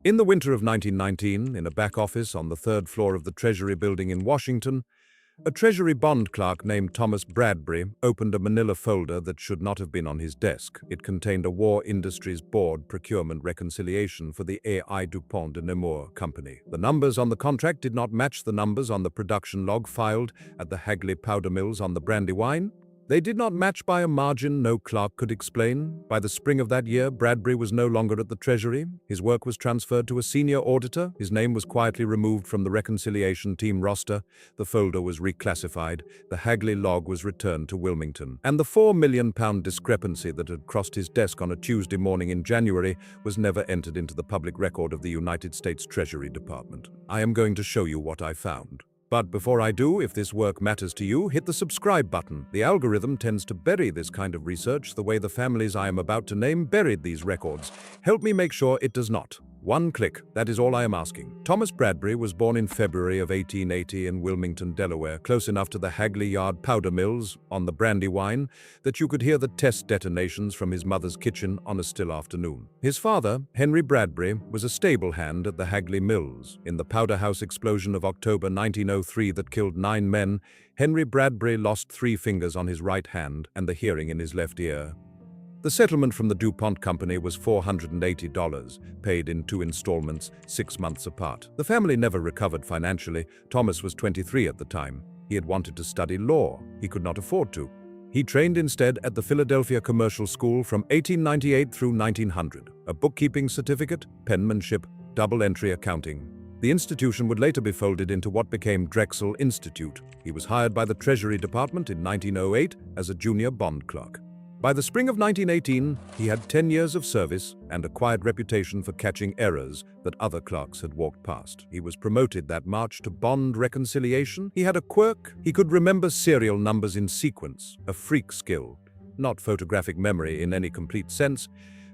In the winter of 1919, in a back office on the third floor of the Treasury building in Washington, a Treasury bond clerk named Thomas Bradbury opened a manila folder that should not have been on his desk. It contained a War Industries Board procurement reconciliation for the A.I. Dupont de Nemours Company. The numbers on the contract did not match the numbers on the production log filed at the Hagley powder mills on the Brandywine. They did not match by a margin no clerk could explain. By the spring of that year, Bradbury was no longer at the Treasury. His work was transferred to a senior auditor. His name was quietly removed from the reconciliation team roster. The folder was reclassified. The Hagley log was returned to Wilmington. And the £4 million discrepancy that had crossed his desk on a Tuesday morning in January was never entered into the public record of the United States Treasury Department. I am going to show you what I found. But before I do, if this work matters to you, hit the subscribe button. The algorithm tends to bury this kind of research the way the families I am about to name buried these records. Help me make sure it does not. One click, that is all I am asking. Thomas Bradbury was born in February of 1880 in Wilmington, Delaware, close enough to the Hagley Yard powder mills on the Brandywine that you could hear the test detonations from his mother's kitchen on a still afternoon. His father, Henry Bradbury, was a stable hand at the Hagley mills. In the powder house explosion of October 1903 that killed 9 men, Henry Bradbury lost 3 fingers on his right hand and the hearing in his left ear. The settlement from the Pont Company was $480, paid in 2 installments, 6 months apart. The family never recovered financially. Thomas was 23 at the time. He had wanted to study law. He could not afford to. He trained instead at the Philadelphia Commercial School from 1898 through 1900. A bookkeeping certificate, penmanship, double-entry accounting. The institution would later be folded into what became Drexel Institute. He was hired by the Treasury Department in 1908 as a junior bond clerk. By the spring of 1918, he had 10 years of service and acquired reputation for catching errors that other clerks had walked past. He was promoted that March to bond reconciliation. He had a quirk. He could remember serial numbers in sequence, a freak skill, not photographic memory in any complete sense,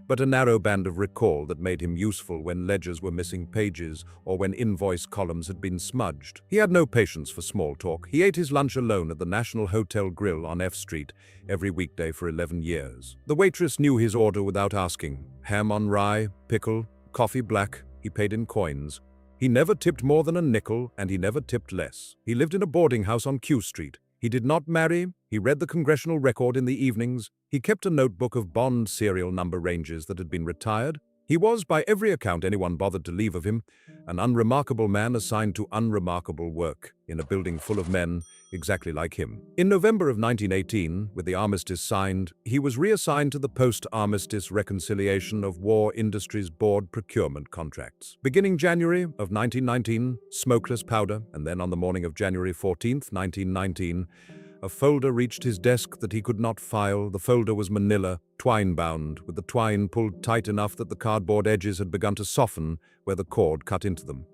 but a narrow band of recall that made him useful when ledgers were missing pages or when invoice columns had been smudged. He had no patience for small talk. He ate his lunch alone at the National Hotel Grill on F Street every weekday for 11 years. The waitress knew his order without asking. Ham on rye, pickle, coffee black. He paid in coins. He never tipped more than a nickel, and he never tipped less. He lived in a boarding house on Q Street. He did not marry. He read the Congressional Record in the evenings. He kept a notebook of bond serial number ranges that had been retired. He was, by every account anyone bothered to leave of him, an unremarkable man assigned to unremarkable work in a building full of men exactly like him. In November of 1918, with the armistice signed, he was reassigned to the post-armistice reconciliation of War Industries Board procurement contracts. Beginning January of 1919, smokeless powder, and then on the morning of January 14th, 1919, a folder reached his desk that he could not file. The folder was manila, twine-bound, with the twine pulled tight enough that the cardboard edges had begun to soften where the cord cut into them.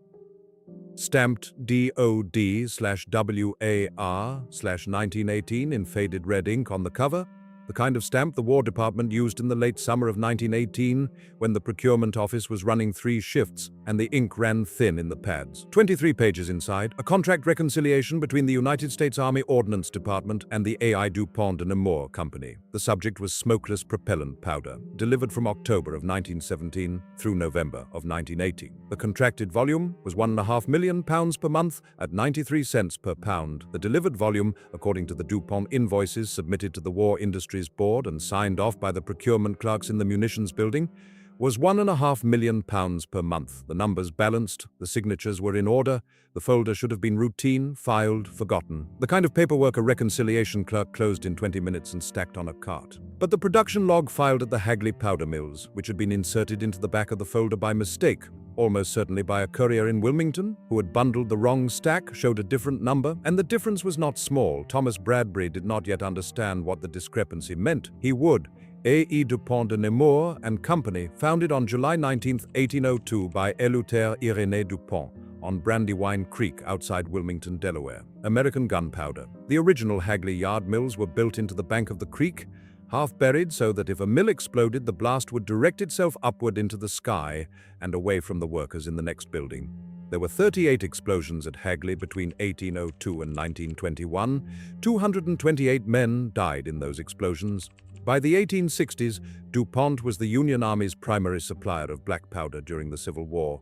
Stamped DOD/WAR/1918 in faded red ink on the cover, the kind of stamp the War Department used in the late summer of 1918 when the procurement office was running 3 shifts and the ink ran thin in the pads. 23 pages inside, a contract reconciliation between the United States Army Ordnance Department and the A.I. Dupont de Nemours Company. The subject was smokeless propellant powder, delivered from October of 1917 through November of 1918. The contracted volume was £1.5 million per month at 93 cents per pound. The delivered volume, according to the Dupont invoices submitted to the War Industries Board and signed off by the procurement clerks in the munitions building, was £1.5 million per month. The numbers balanced, the signatures were in order, the folder should have been routine, filed, forgotten. The kind of paperwork a reconciliation clerk closed in 20 minutes and stacked on a cart. But the production log filed at the Hagley powder mills, which had been inserted into the back of the folder by mistake, almost certainly by a courier in Wilmington, who had bundled the wrong stack, showed a different number, and the difference was not small. Thomas Bradbury did not yet understand what the discrepancy meant. He would. A.E. Dupont de Nemours and Company, founded on July 19, 1802 by Eleuthère Irénée Dupont, on Brandywine Creek outside Wilmington, Delaware. American gunpowder. The original Hagley yard mills were built into the bank of the creek, half buried so that if a mill exploded, the blast would direct itself upward into the sky and away from the workers in the next building. There were 38 explosions at Hagley between 1802 and 1921. 228 men died in those explosions. By the 1860s, DuPont was the Union Army's primary supplier of black powder during the Civil War.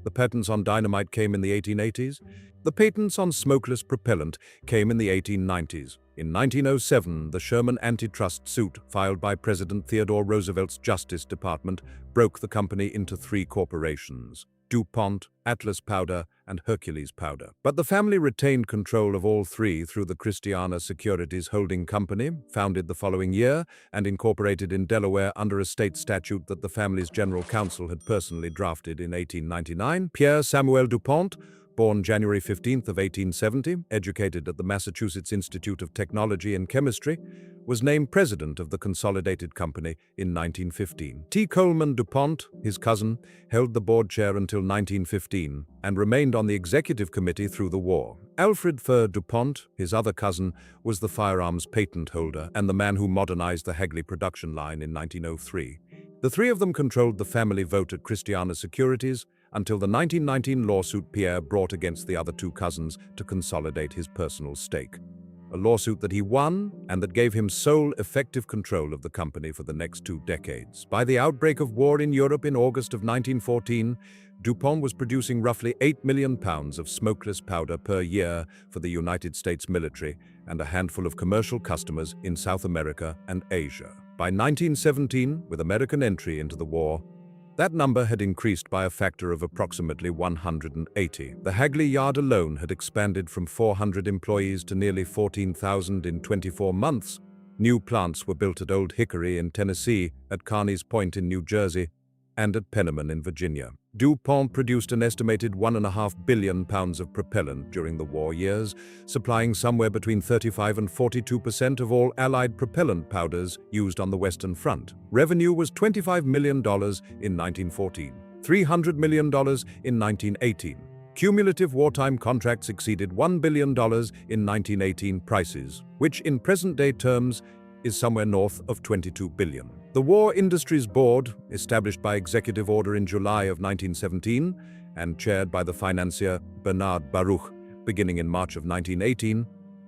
The patents on dynamite came in the 1880s. The patents on smokeless propellant came in the 1890s. In 1907, the Sherman antitrust suit filed by President Theodore Roosevelt's Justice Department broke the company into three corporations: DuPont, Atlas Powder, and Hercules Powder. But the family retained control of all three through the Christiana Securities Holding Company, founded the following year and incorporated in Delaware under a state statute that the family's general counsel had personally drafted in 1899. Pierre Samuel DuPont, born January 15th of 1870, educated at the Massachusetts Institute of Technology and Chemistry, was named president of the consolidated company in 1915. T. Coleman DuPont, his cousin, held the board chair until 1915 and remained on the executive committee through the war. Alfred Furr DuPont, his other cousin, was the firearms patent holder and the man who modernized the Hagley production line in 1903. The three of them controlled the family vote at Christiana Securities until the 1919 lawsuit Pier brought against the other two cousins to consolidate his personal stake. A lawsuit that he won and that gave him sole effective control of the company for the next 2 decades. By the outbreak of war in Europe in August of 1914, DuPont was producing roughly 8 million pounds of smokeless powder per year for the United States military and a handful of commercial customers in South America and Asia. By 1917, with American entry into the war, that number had increased by a factor of approximately 180. The Hagley yard alone had expanded from 400 employees to nearly 14,000 in 24 months. New plants were built at Old Hickory in Tennessee, at Carney's Point in New Jersey, and at Penniman in Virginia. DuPont produced an estimated 1.5 billion pounds of propellant during the war years, supplying somewhere between 35 and 42% of all Allied propellant powders used on the Western Front. Revenue was $25 million in 1914, $300 million in 1918. Cumulative wartime contracts exceeded $1 billion in 1918 prices, which in present-day terms is somewhere north of $22 billion. The War Industries Board, established by executive order in July of 1917 and chaired by the financier Bernard Baruch beginning in March of 1918,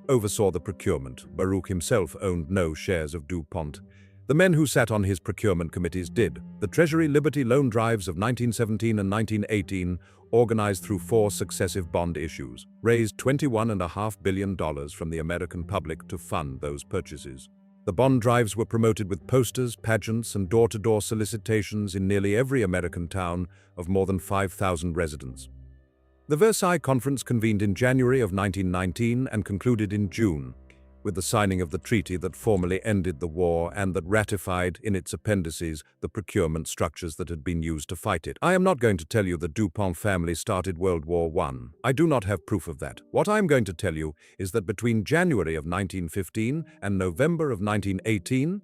oversaw the procurement. Baruch himself owned no shares of DuPont. The men who sat on his procurement committees did. The Treasury Liberty loan drives of 1917 and 1918, organized through 4 successive bond issues, raised $21.5 billion from the American public to fund those purchases. The bond drives were promoted with posters, pageants, and door-to-door solicitations in nearly every American town of more than 5,000 residents. The Versailles Conference convened in January of 1919 and concluded in June, with the signing of the treaty that formally ended the war and that ratified in its appendices the procurement structures that had been used to fight it. I am not going to tell you the DuPont family started World War I. I do not have proof of that. What I am going to tell you is that between January of 1915 and November of 1918,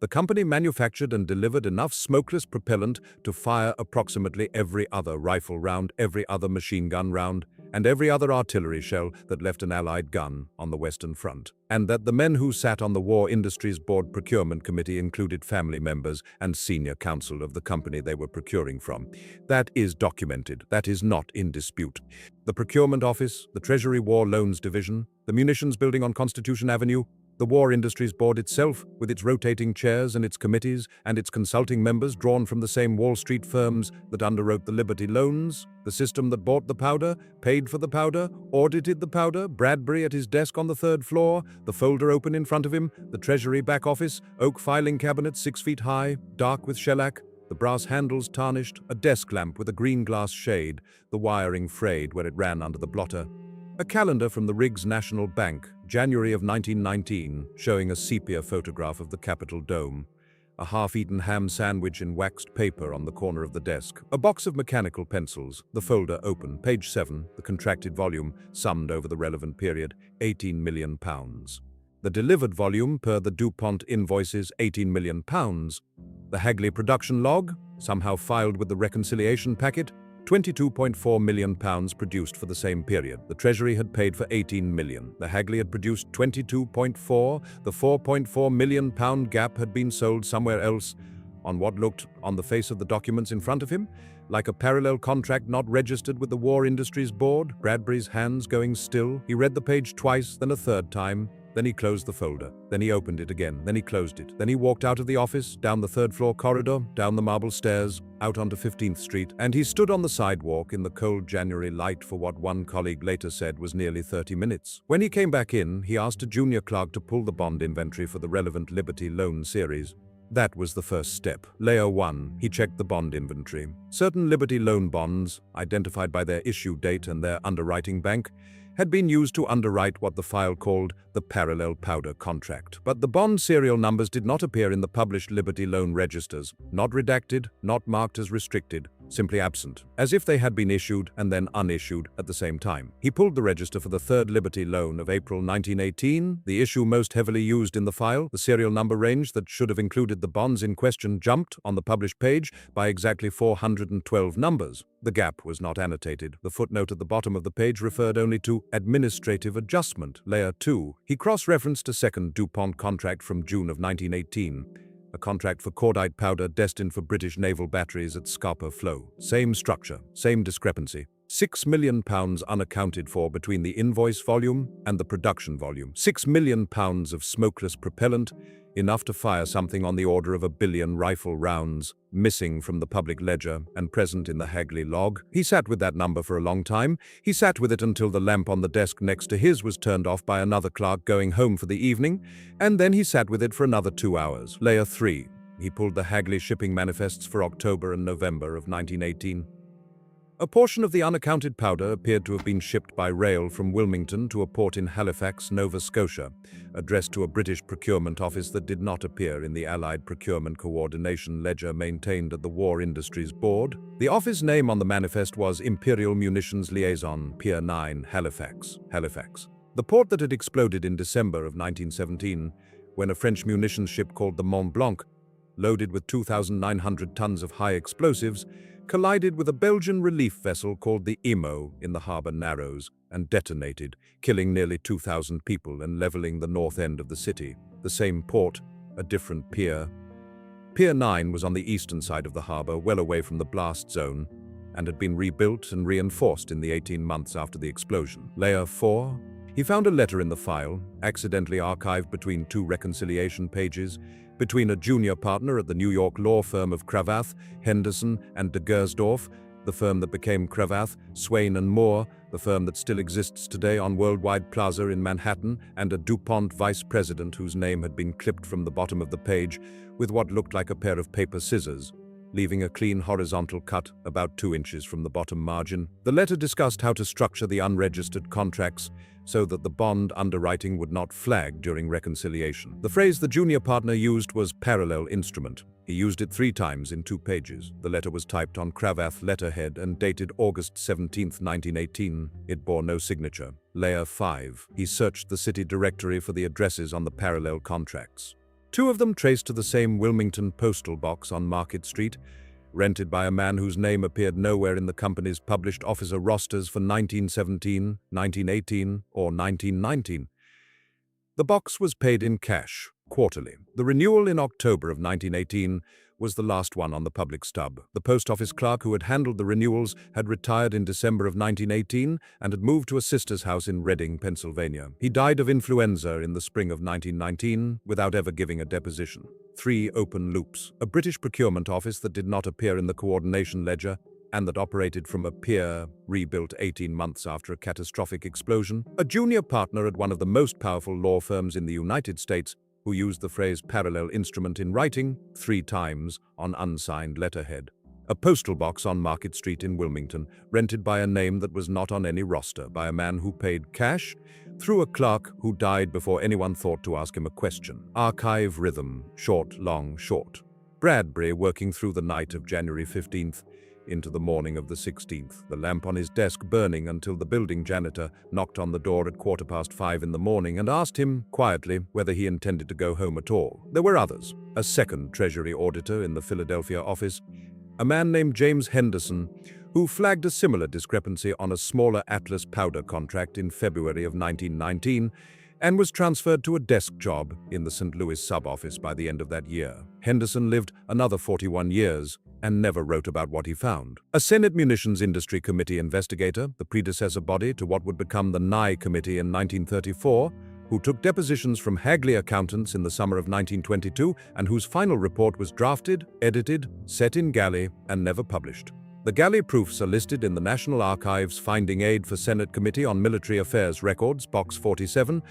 the company manufactured and delivered enough smokeless propellant to fire approximately every other rifle round, every other machine gun round, and every other artillery shell that left an Allied gun on the Western Front. And that the men who sat on the War Industries Board Procurement Committee included family members and senior counsel of the company they were procuring from. That is documented. That is not in dispute. The Procurement Office, the Treasury War Loans Division, the Munitions Building on Constitution Avenue, the War Industries Board itself, with its rotating chairs and its committees and its consulting members drawn from the same Wall Street firms that underwrote the Liberty loans, the system that bought the powder, paid for the powder, audited the powder, Bradbury at his desk on the 3rd floor, the folder open in front of him, the Treasury back office, oak filing cabinet 6 feet high, dark with shellac, the brass handles tarnished, a desk lamp with a green glass shade, the wiring frayed where it ran under the blotter. A calendar from the Riggs National Bank, January of 1919, showing a sepia photograph of the Capitol Dome. A half-eaten ham sandwich in waxed paper on the corner of the desk. A box of mechanical pencils, the folder open, page 7, the contracted volume, summed over the relevant period, 18 million pounds. The delivered volume, per the DuPont invoices, 18 million pounds. The Hagley production log, somehow filed with the reconciliation packet, 22.4 million pounds produced for the same period. The Treasury had paid for 18 million. The Hagley had produced 22.4. The 4.4 million pound gap had been sold somewhere else on what looked, on the face of the documents in front of him, like a parallel contract not registered with the War Industries Board. Bradbury's hands going still. He read the page twice, then a third time. Then he closed the folder. Then he opened it again. Then he closed it. Then he walked out of the office, down the third-floor corridor, down the marble stairs, out onto 15th Street, and he stood on the sidewalk in the cold January light for what one colleague later said was nearly 30 minutes. When he came back in, he asked a junior clerk to pull the bond inventory for the relevant Liberty Loan series. That was the first step. Layer 1. He checked the bond inventory. Certain Liberty Loan bonds, identified by their issue date and their underwriting bank, had been used to underwrite what the file called the parallel powder contract. But the bond serial numbers did not appear in the published Liberty Loan registers, not redacted, not marked as restricted, simply absent, as if they had been issued and then unissued at the same time. He pulled the register for the third Liberty Loan of April 1918, the issue most heavily used in the file. The serial number range that should have included the bonds in question jumped, on the published page, by exactly 412 numbers. The gap was not annotated. The footnote at the bottom of the page referred only to administrative adjustment. Layer 2. He cross-referenced a second DuPont contract from June of 1918, a contract for cordite powder destined for British naval batteries at Scapa Flow. Same structure, same discrepancy. £6 million unaccounted for between the invoice volume and the production volume. £6 million of smokeless propellant, enough to fire something on the order of 1 billion rifle rounds, missing from the public ledger and present in the Hagley log. He sat with that number for a long time. He sat with it until the lamp on the desk next to his was turned off by another clerk going home for the evening, and then he sat with it for another 2 hours. Layer 3. He pulled the Hagley shipping manifests for October and November of 1918. A portion of the unaccounted powder appeared to have been shipped by rail from Wilmington to a port in Halifax, Nova Scotia, addressed to a British procurement office that did not appear in the Allied procurement coordination ledger maintained at the War Industries Board. The office name on the manifest was Imperial Munitions Liaison, Pier 9, Halifax. The port that had exploded in December of 1917, when a French munitions ship called the Mont Blanc, loaded with 2,900 tons of high explosives, collided with a Belgian relief vessel called the Imo in the harbour Narrows and detonated, killing nearly 2,000 people and levelling the north end of the city. The same port, a different pier. Pier 9 was on the eastern side of the harbour, well away from the blast zone, and had been rebuilt and reinforced in the 18 months after the explosion. Layer 4. He found a letter in the file, accidentally archived between 2 reconciliation pages, between a junior partner at the New York law firm of Cravath, Henderson, and de Gersdorff, the firm that became Cravath, Swain and Moore, the firm that still exists today on Worldwide Plaza in Manhattan, and a DuPont vice president whose name had been clipped from the bottom of the page with what looked like a pair of paper scissors, leaving a clean horizontal cut about 2 inches from the bottom margin. The letter discussed how to structure the unregistered contracts so that the bond underwriting would not flag during reconciliation. The phrase the junior partner used was parallel instrument. He used it 3 times in 2 pages. The letter was typed on Cravath letterhead and dated August 17, 1918. It bore no signature. Layer 5. He searched the city directory for the addresses on the parallel contracts. 2 of them traced to the same Wilmington postal box on Market Street, rented by a man whose name appeared nowhere in the company's published officer rosters for 1917, 1918, or 1919. The box was paid in cash, quarterly. The renewal in October of 1918 was the last one on the public stub. The post office clerk who had handled the renewals had retired in December of 1918 and had moved to a sister's house in Reading, Pennsylvania. He died of influenza in the spring of 1919 without ever giving a deposition. 3 open loops. A British procurement office that did not appear in the coordination ledger and that operated from a pier rebuilt 18 months after a catastrophic explosion. A junior partner at one of the most powerful law firms in the United States who used the phrase parallel instrument in writing 3 times on unsigned letterhead. A postal box on Market Street in Wilmington, rented by a name that was not on any roster, by a man who paid cash through a clerk who died before anyone thought to ask him a question. Archive rhythm, short, long, short. Bradbury working through the night of January 15th into the morning of the 16th, the lamp on his desk burning until the building janitor knocked on the door at 5:15 in the morning and asked him, quietly, whether he intended to go home at all. There were others. A second Treasury auditor in the Philadelphia office, a man named James Henderson, who flagged a similar discrepancy on a smaller Atlas powder contract in February of 1919, and was transferred to a desk job in the St. Louis sub-office by the end of that year. Henderson lived another 41 years and never wrote about what he found. A Senate Munitions Industry Committee investigator, the predecessor body to what would become the Nye Committee in 1934, who took depositions from Hagley accountants in the summer of 1922 and whose final report was drafted, edited, set in galley, and never published. The galley proofs are listed in the National Archives Finding Aid for Senate Committee on Military Affairs Records, Box 47,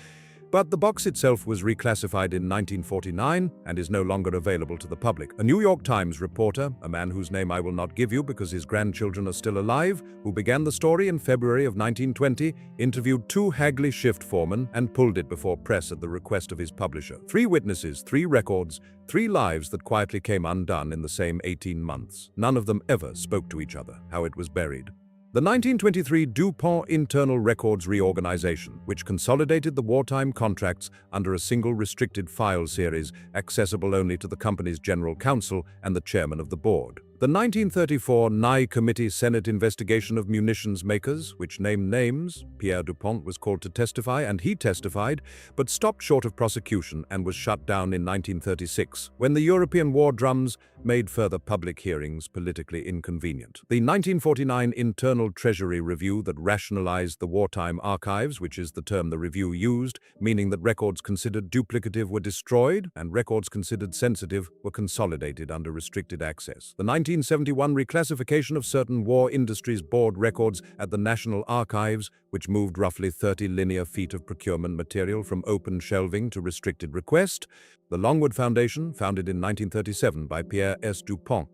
but the box itself was reclassified in 1949 and is no longer available to the public. A New York Times reporter, a man whose name I will not give you because his grandchildren are still alive, who began the story in February of 1920, interviewed 2 Hagley shift foremen and pulled it before press at the request of his publisher. 3 witnesses, 3 records, 3 lives that quietly came undone in the same 18 months. None of them ever spoke to each other. How it was buried. The 1923 DuPont Internal Records Reorganization, which consolidated the wartime contracts under a single restricted file series accessible only to the company's general counsel and the chairman of the board. The 1934 Nye Committee Senate investigation of munitions makers, which named names, Pierre DuPont was called to testify and he testified, but stopped short of prosecution and was shut down in 1936, when the European war drums made further public hearings politically inconvenient. The 1949 Internal Treasury Review that rationalized the wartime archives, which is the term the review used, meaning that records considered duplicative were destroyed and records considered sensitive were consolidated under restricted access. The 1971 reclassification of certain War Industries Board records at the National Archives, which moved roughly 30 linear feet of procurement material from open shelving to restricted request. The Longwood Foundation, founded in 1937 by Pierre S. DuPont,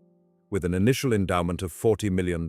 with an initial endowment of $40 million,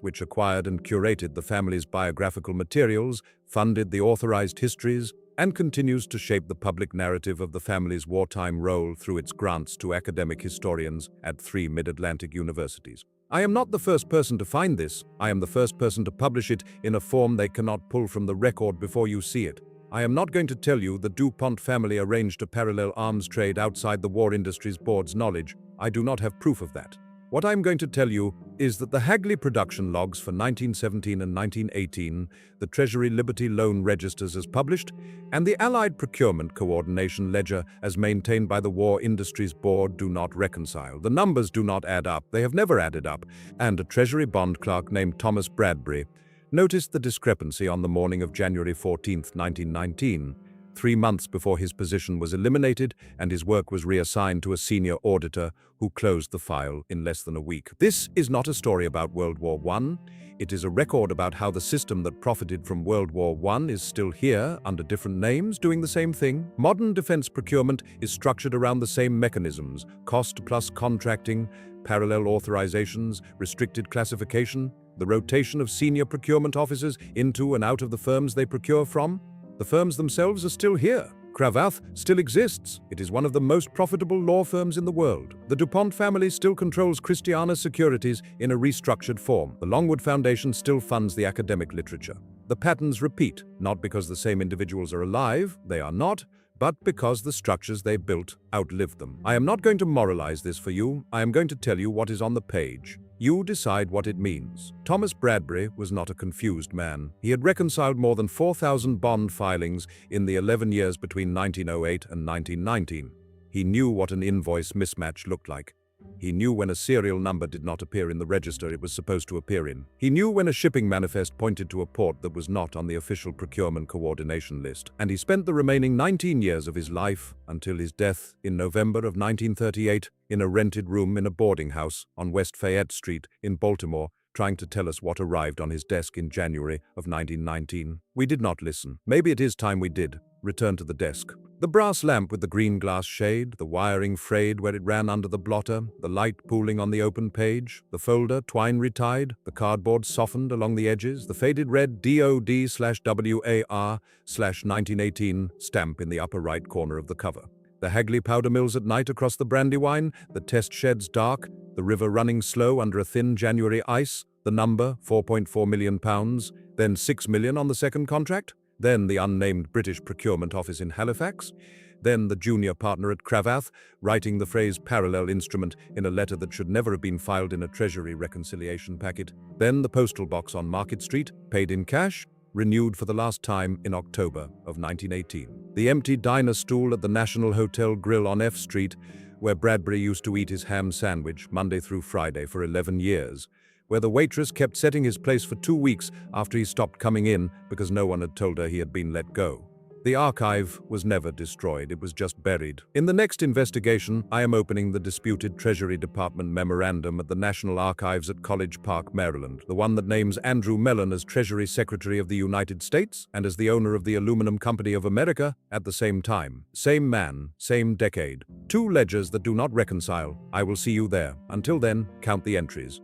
which acquired and curated the family's biographical materials, funded the authorized histories, and continues to shape the public narrative of the family's wartime role through its grants to academic historians at 3 Mid-Atlantic universities. I am not the first person to find this. I am the first person to publish it in a form they cannot pull from the record before you see it. I am not going to tell you the DuPont family arranged a parallel arms trade outside the War Industries Board's knowledge. I do not have proof of that. What I'm going to tell you is that the Hagley production logs for 1917 and 1918, the Treasury Liberty Loan Registers as published, and the Allied Procurement Coordination Ledger as maintained by the War Industries Board do not reconcile. The numbers do not add up. They have never added up. And a Treasury bond clerk named Thomas Bradbury noticed the discrepancy on the morning of January 14, 1919, 3 months before his position was eliminated and his work was reassigned to a senior auditor who closed the file in less than a week. This is not a story about World War I. It is a record about how the system that profited from World War I is still here, under different names, doing the same thing. Modern defense procurement is structured around the same mechanisms: cost plus contracting, parallel authorizations, restricted classification, the rotation of senior procurement officers into and out of the firms they procure from. The firms themselves are still here. Cravath still exists. It is one of the most profitable law firms in the world. The DuPont family still controls Christiana Securities in a restructured form. The Longwood Foundation still funds the academic literature. The patterns repeat, not because the same individuals are alive, they are not, but because the structures they built outlived them. I am not going to moralize this for you. I am going to tell you what is on the page. You decide what it means. Thomas Bradbury was not a confused man. He had reconciled more than 4,000 bond filings in the 11 years between 1908 and 1919. He knew what an invoice mismatch looked like. He knew when a serial number did not appear in the register it was supposed to appear in. He knew when a shipping manifest pointed to a port that was not on the official procurement coordination list. And he spent the remaining 19 years of his life, until his death in November of 1938, in a rented room in a boarding house on West Fayette Street in Baltimore, trying to tell us what arrived on his desk in January of 1919. We did not listen. Maybe it is time we did. Return to the desk. The brass lamp with the green glass shade, the wiring frayed where it ran under the blotter, the light pooling on the open page, the folder twine retied, the cardboard softened along the edges, the faded red DOD/WAR/1918 stamp in the upper right corner of the cover. The Hagley powder mills at night across the Brandywine, the test sheds dark, the river running slow under a thin January ice, the number, £4.4 million, then £6 million on the second contract, then the unnamed British procurement office in Halifax, then the junior partner at Cravath, writing the phrase parallel instrument in a letter that should never have been filed in a Treasury reconciliation packet, then the postal box on Market Street, paid in cash, renewed for the last time in October of 1918. The empty diner stool at the National Hotel Grill on F Street, where Bradbury used to eat his ham sandwich Monday through Friday for 11 years, where the waitress kept setting his place for 2 weeks after he stopped coming in because no one had told her he had been let go. The archive was never destroyed, it was just buried. In the next investigation, I am opening the disputed Treasury Department memorandum at the National Archives at College Park, Maryland, the one that names Andrew Mellon as Treasury Secretary of the United States and as the owner of the Aluminum Company of America at the same time. Same man, same decade. Two ledgers that do not reconcile. I will see you there. Until then, count the entries.